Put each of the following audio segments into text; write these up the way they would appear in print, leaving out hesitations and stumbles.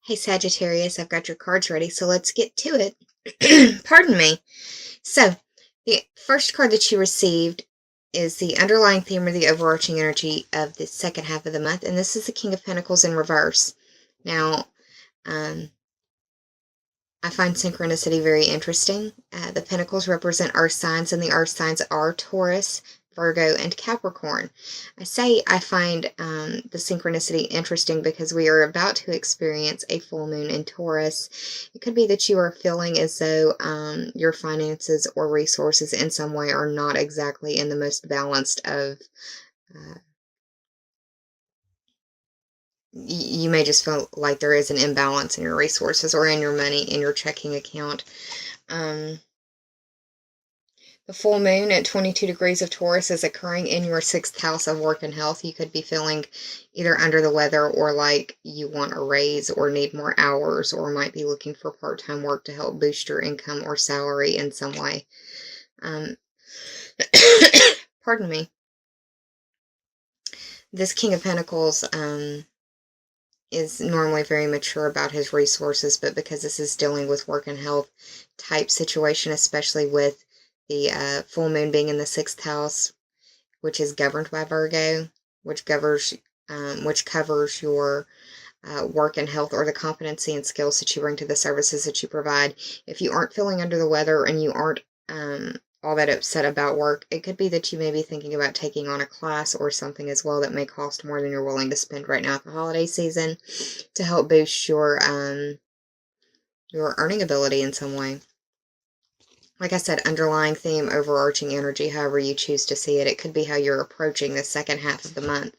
Hey Sagittarius, I've got your cards ready, so let's get to it. Pardon me. So, the first card that you received is the underlying theme or the overarching energy of the second half of the month, and this is the King of Pentacles in reverse. Now, I find synchronicity very interesting. The Pentacles represent earth signs, and the earth signs are Taurus, Virgo, and Capricorn. I find the synchronicity interesting because we are about to experience a full moon in Taurus. It could be that you are feeling as though your finances or resources in some way are not exactly in the most balanced of you may just feel like there is an imbalance in your resources or in your money in your checking account. The full moon at 22 degrees of Taurus is occurring in your 6th house of work and health. You could be feeling either under the weather or like you want a raise or need more hours or might be looking for part-time work to help boost your income or salary in some way. Pardon me. This King of Pentacles is normally very mature about his resources, but because this is dealing with work and health type situation, especially with the full moon being in the 6th house, which is governed by Virgo, which covers your work and health or the competency and skills that you bring to the services that you provide. If you aren't feeling under the weather and you aren't all that upset about work, it could be that you may be thinking about taking on a class or something as well that may cost more than you're willing to spend right now at the holiday season to help boost your earning ability in some way. Like I said, underlying theme, overarching energy, however you choose to see it. It could be how you're approaching the second half of the month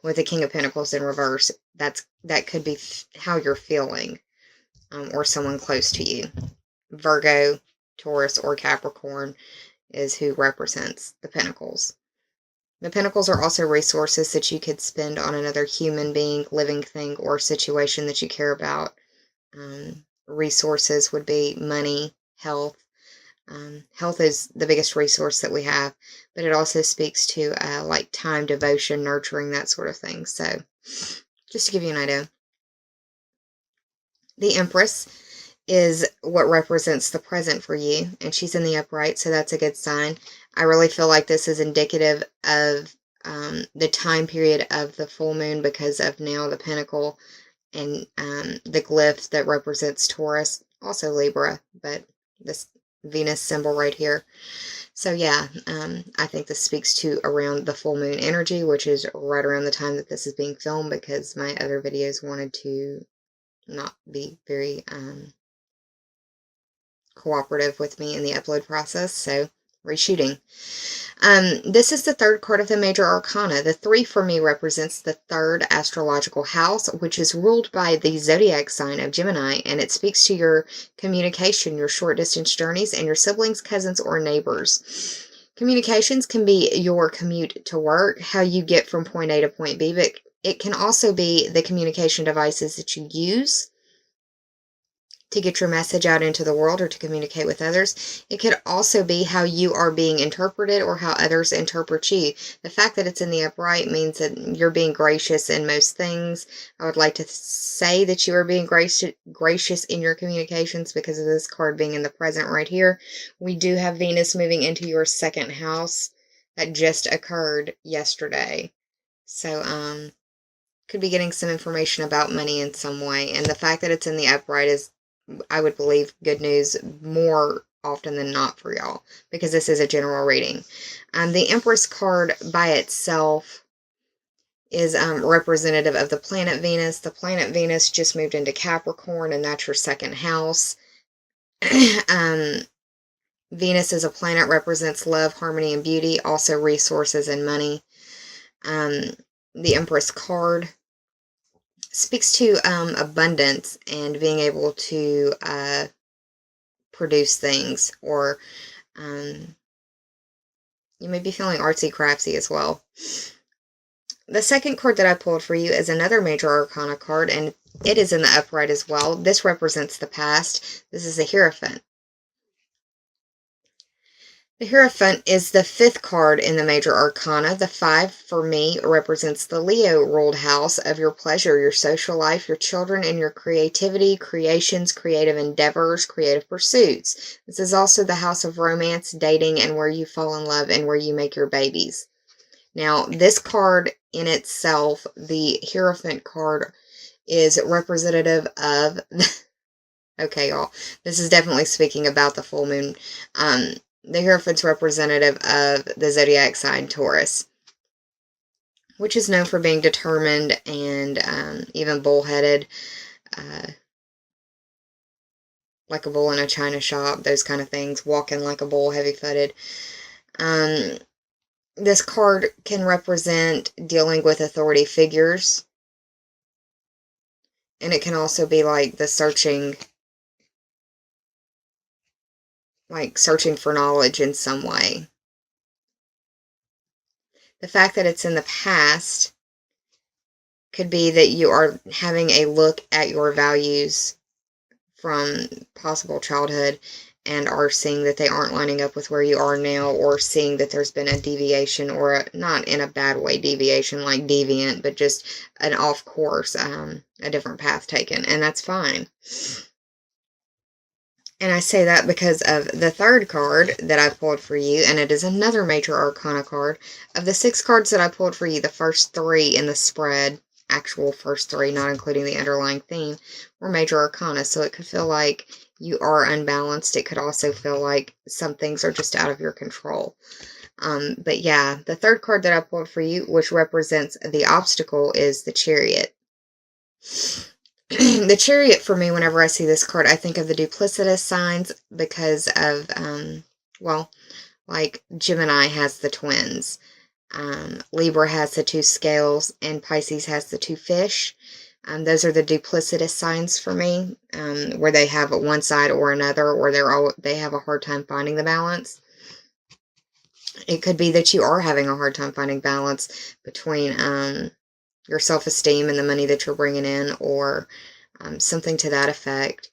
with the King of Pentacles in reverse. That could be how you're feeling, or someone close to you. Virgo, Taurus, or Capricorn is who represents the Pentacles. The Pentacles are also resources that you could spend on another human being, living thing, or situation that you care about. Resources would be money, health. Health is the biggest resource that we have, but it also speaks to like time, devotion, nurturing, that sort of thing. So just to give you an idea. The Empress is what represents the present for you, and she's in the upright, so that's a good sign. I really feel like this is indicative of the time period of the full moon because of now the Pentacle and the glyph that represents Taurus, also Libra, but this Venus symbol right here. So yeah, I think this speaks to around the full moon energy, which is right around the time that this is being filmed because my other videos wanted to not be very cooperative with me in the upload process, so reshooting. This is the third card of the major arcana. The 3 for me represents the 3rd astrological house, which is ruled by the zodiac sign of Gemini, and it speaks to your communication, your short distance journeys, and your siblings, cousins, or neighbors. Communications can be your commute to work, how you get from point A to point B, but it can also be the communication devices that you use to get your message out into the world or to communicate with others. It could also be how you are being interpreted or how others interpret you. The fact that it's in the upright means that you're being gracious in most things. I would like to say that you are being gracious in your communications because of this card being in the present right here. We do have Venus moving into your 2nd house. That just occurred yesterday. So, could be getting some information about money in some way. And the fact that it's in the upright is, I would believe, good news more often than not for y'all, because this is a general reading. The Empress card by itself is representative of the planet Venus. The planet Venus just moved into Capricorn, and that's your 2nd house. Venus as a planet represents love, harmony, and beauty, also resources and money. The Empress card speaks to abundance and being able to produce things, or you may be feeling artsy-craftsy as well. The second card that I pulled for you is another major arcana card, and it is in the upright as well. This represents the past. This is a Hierophant. The Hierophant is the 5th card in the major arcana. The 5 for me represents the Leo ruled house of your pleasure, your social life, your children, and your creativity, creations, creative endeavors, creative pursuits. This is also the house of romance, dating, and where you fall in love and where you make your babies. Now, this card in itself, the Hierophant card, is representative of okay, y'all, this is definitely speaking about the full moon. The Hierophant's representative of the zodiac sign Taurus, which is known for being determined and even bullheaded, like a bull in a china shop, those kind of things, walking like a bull, heavy-footed. This card can represent dealing with authority figures, and it can also be like the searching for knowledge in some way. The fact that it's in the past could be that you are having a look at your values from possible childhood and are seeing that they aren't lining up with where you are now, or seeing that there's been a deviation, or not in a bad way deviation like deviant, but just an off course, a different path taken, and that's fine. And I say that because of the 3rd card that I pulled for you, and it is another major arcana card. Of the 6 cards that I pulled for you, the first 3 in the spread, actual first 3, not including the underlying theme, were major arcana, so it could feel like you are unbalanced. It could also feel like some things are just out of your control. But yeah, the 3rd card that I pulled for you, which represents the obstacle, is the Chariot. The Chariot, for me, whenever I see this card, I think of the duplicitous signs because of, well, like Gemini has the twins, Libra has the 2 scales, and Pisces has the 2 fish. Those are the duplicitous signs for me, where they have one side or another, or they have a hard time finding the balance. It could be that you are having a hard time finding balance between your self-esteem and the money that you're bringing in, or something to that effect.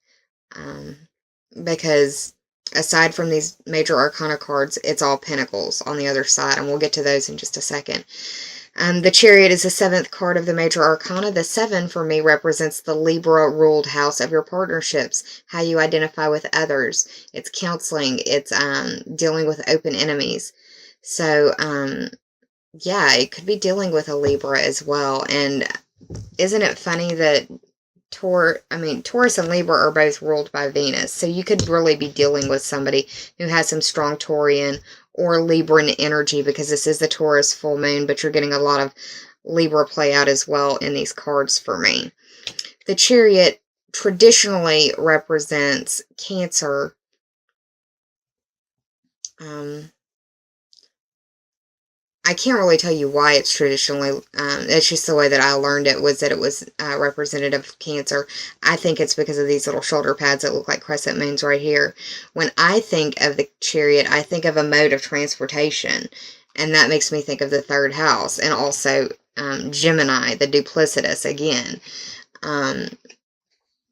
Because aside from these major arcana cards, it's all pentacles on the other side, and we'll get to those in just a second. The Chariot is the 7th card of the major arcana. The 7 for me represents the Libra ruled house of your partnerships, how you identify with others. It's counseling. It's dealing with open enemies. So yeah, it could be dealing with a Libra as well. And isn't it funny that Taurus and Libra are both ruled by Venus, so you could really be dealing with somebody who has some strong Taurian or Libran energy, because this is the Taurus full moon, but you're getting a lot of Libra play out as well in these cards for me. The Chariot traditionally represents Cancer. I can't really tell you why it's traditionally, it's just the way that I learned it, was that it was representative of Cancer. I think it's because of these little shoulder pads that look like crescent moons right here. When I think of the Chariot, I think of a mode of transportation, and that makes me think of the 3rd house, and also Gemini, the duplicitous again.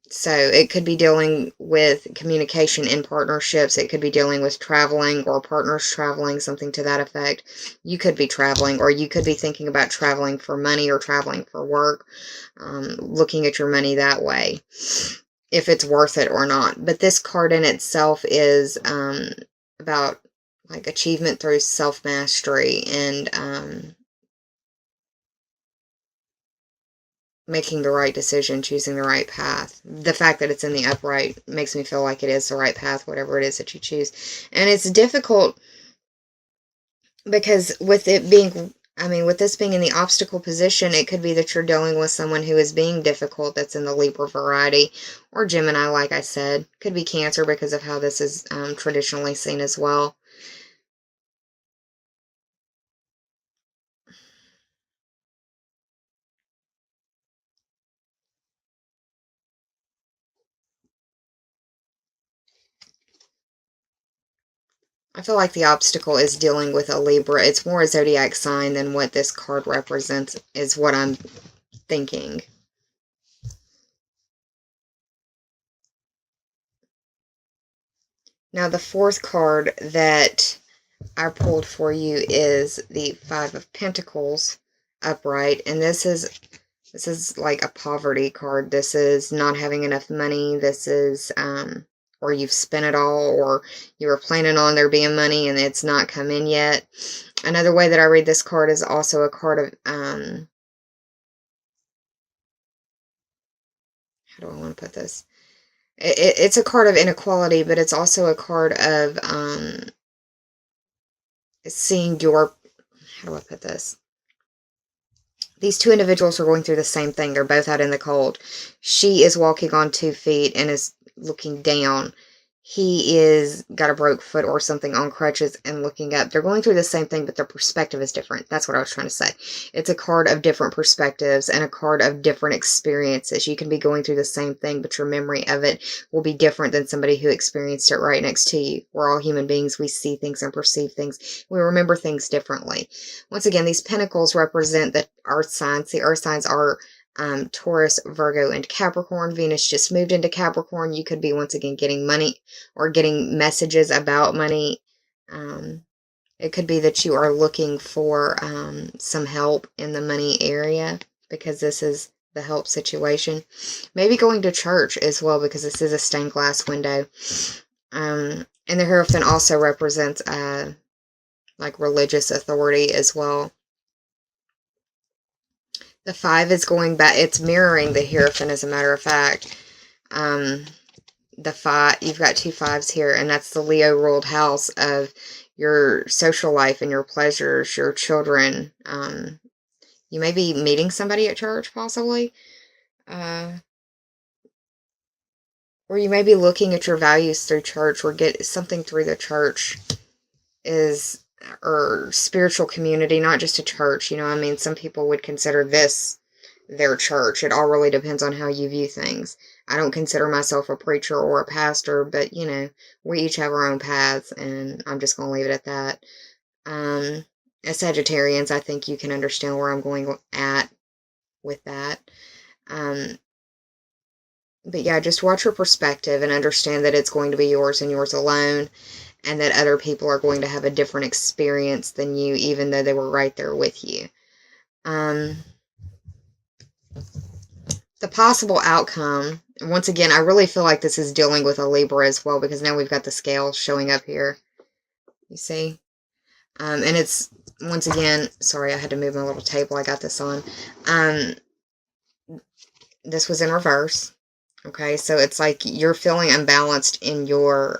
So it could be dealing with communication in partnerships. It could be dealing with traveling, or partners traveling, something to that effect. You could be traveling, or you could be thinking about traveling for money or traveling for work, looking at your money that way, if it's worth it or not. But this card in itself is about like achievement through self-mastery, and making the right decision, choosing the right path. The fact that it's in the upright makes me feel like it is the right path, whatever it is that you choose. And it's difficult because with it being, with this being in the obstacle position, it could be that you're dealing with someone who is being difficult, that's in the Libra variety, or Gemini, like I said. Could be Cancer because of how this is traditionally seen as well. I feel like the obstacle is dealing with a Libra. It's more a zodiac sign than what this card represents, is what I'm thinking. Now, the 4th card that I pulled for you is the Five of Pentacles upright, and this is like a poverty card. This is not having enough money. This is or you've spent it all, or you were planning on there being money and it's not come in yet. Another way that I read this card is also a card of how do I want to put this? It's a card of inequality, but it's also a card of seeing your, how do I put this? These two individuals are going through the same thing. They're both out in the cold. She is walking on 2 feet and is looking down. He is got a broke foot or something on crutches and looking up. They're going through the same thing, but their perspective is different. That's what I was trying to say. It's a card of different perspectives and a card of different experiences. You can be going through the same thing, but your memory of it will be different than somebody who experienced it right next to you. We're all human beings. We see things and perceive things. We remember things differently. Once again, these pentacles represent the earth signs. The earth signs are Taurus, Virgo, and Capricorn. Venus just moved into Capricorn. You could be once again getting money or getting messages about money. It could be that you are looking for some help in the money area, because this is the help situation. Maybe going to church as well, because this is a stained glass window. And the Hierophant also represents like religious authority as well. The 5 is going back. It's mirroring the Hierophant, as a matter of fact. The 5, you've got 2 5s here, and that's the Leo ruled house of your social life and your pleasures, your children. You may be meeting somebody at church, possibly. Or you may be looking at your values through church, or get something through the church or spiritual community, not just a church. You know, I mean, some people would consider this their church. It all really depends on how you view things. I don't consider myself a preacher or a pastor, but, you know, we each have our own paths, and I'm just going to leave it at that. As Sagittarians, I think you can understand where I'm going at with that. But yeah, just watch your perspective and understand that it's going to be yours and yours alone, and that other people are going to have a different experience than you, even though they were right there with you. The possible outcome, once again, I really feel like this is dealing with a Libra as well, because now we've got the scale showing up here. You see? And it's, once again, sorry, I had to move my little table I got this on. This was in reverse. Okay, so it's like you're feeling unbalanced in your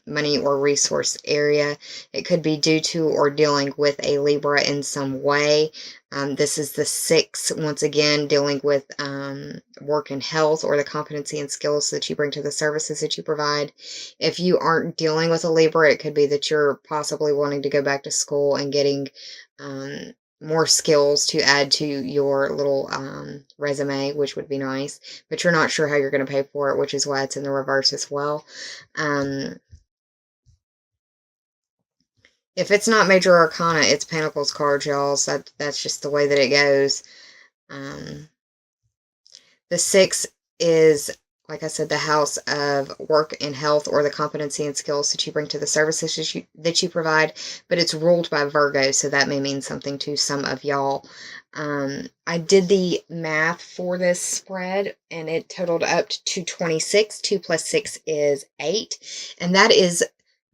money or resource area. It could be due to or dealing with a Libra in some way. This is the 6, once again, dealing with work and health, or the competency and skills that you bring to the services that you provide. If you aren't dealing with a Libra, it could be that you're possibly wanting to go back to school and getting more skills to add to your little resume, which would be nice, but you're not sure how you're going to pay for it, which is why it's in the reverse as well. If it's not Major Arcana, it's Pentacles cards, y'all. So that's just the way that it goes. The 6 is, like I said, the house of work and health, or the competency and skills that you bring to the services that you provide, but it's ruled by Virgo, so that may mean something to some of y'all. I did the math for this spread, and it totaled up to 26. 2 plus 6 is 8, and that is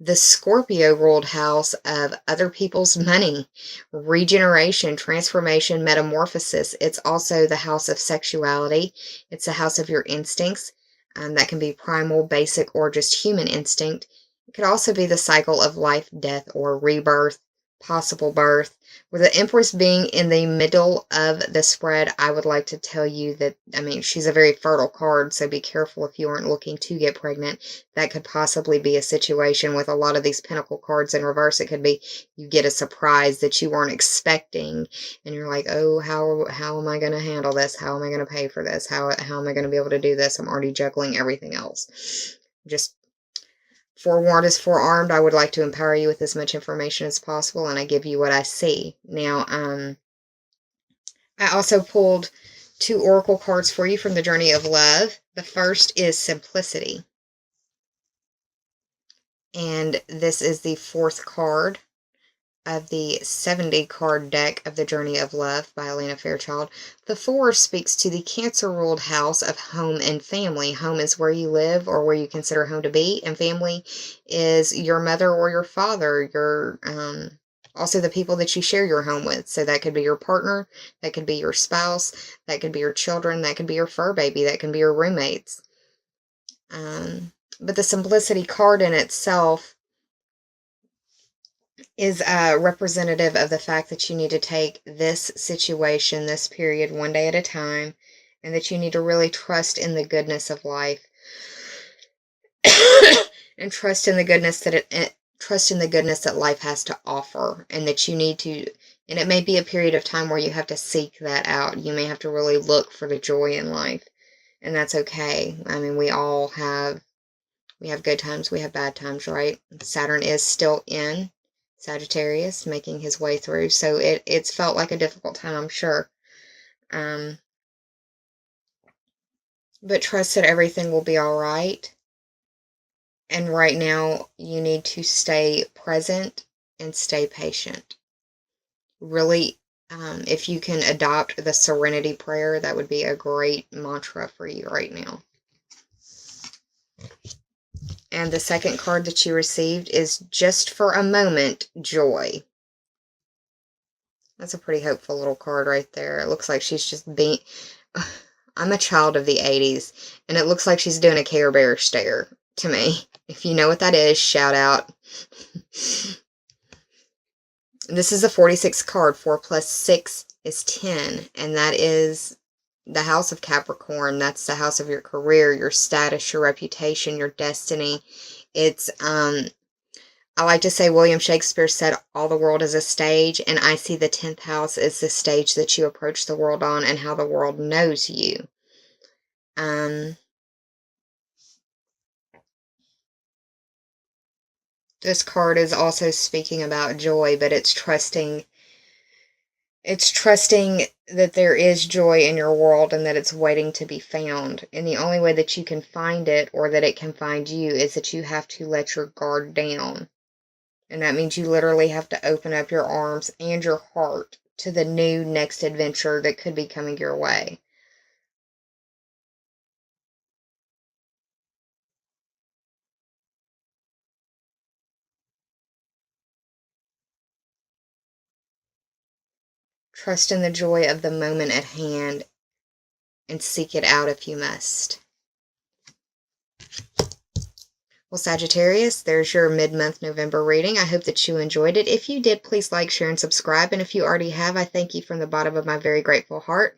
the Scorpio ruled house of other people's money, regeneration, transformation, metamorphosis. It's also the house of sexuality. It's the house of your instincts. That can be primal, basic, or just human instinct. It could also be the cycle of life, death, or rebirth, possible birth. With the Empress being in the middle of the spread, I would like to tell you that, I mean, she's a very fertile card, so be careful if you aren't looking to get pregnant. That could possibly be a situation with a lot of these Pentacle cards in reverse. It could be you get a surprise that you weren't expecting, and you're like, oh, how am I going to handle this? How am I going to pay for this? How am I going to be able to do this? I'm already juggling everything else. Just forewarned is forearmed. I would like to empower you with as much information as possible, and I give you what I see. Now, I also pulled 2 oracle cards for you from the Journey of Love. The first is Simplicity, and this is the 4th card. of the 70 card deck of The Journey of Love by Elena Fairchild. The 4 speaks to the Cancer ruled house of home and family. Home is where you live or where you consider home to be, and family is your mother or your father, your also the people that you share your home with. So that could be your partner, that could be your spouse, that could be your children, that could be your fur baby, that can be your roommates. But the Simplicity card in itself is representative of the fact that you need to take this situation, this period, one day at a time, and that you need to really trust in the goodness of life and trust in the goodness that life has to offer, and that you need to, and it may be a period of time where you have to seek that out. You may have to really look for the joy in life, and that's okay. I mean, we have good times, we have bad times, right? Saturn is still in Sagittarius, making his way through, so it's felt like a difficult time, I'm sure. But trust that everything will be all right. And right now, you need to stay present and stay patient. Really, if you can adopt the Serenity Prayer, that would be a great mantra for you right now. And the second card that you received is Just for a Moment, Joy. That's a pretty hopeful little card right there. It looks like she's just being... I'm a child of the 80s, and it looks like she's doing a Care Bear stare to me. If you know what that is, shout out. This is a 46 card. 4 plus 6 is 10, and that is the house of Capricorn. That's the house of your career, your status, your reputation, your destiny. It's, I like to say William Shakespeare said, all the world is a stage, and I see the 10th house as the stage that you approach the world on and how the world knows you. This card is also speaking about joy, but it's trusting that there is joy in your world and that it's waiting to be found. And the only way that you can find it, or that it can find you, is that you have to let your guard down. And that means you literally have to open up your arms and your heart to the new next adventure that could be coming your way. Trust in the joy of the moment at hand and seek it out if you must. Well, Sagittarius, there's your mid-month November reading. I hope that you enjoyed it. If you did, please like, share, and subscribe. And if you already have, I thank you from the bottom of my very grateful heart.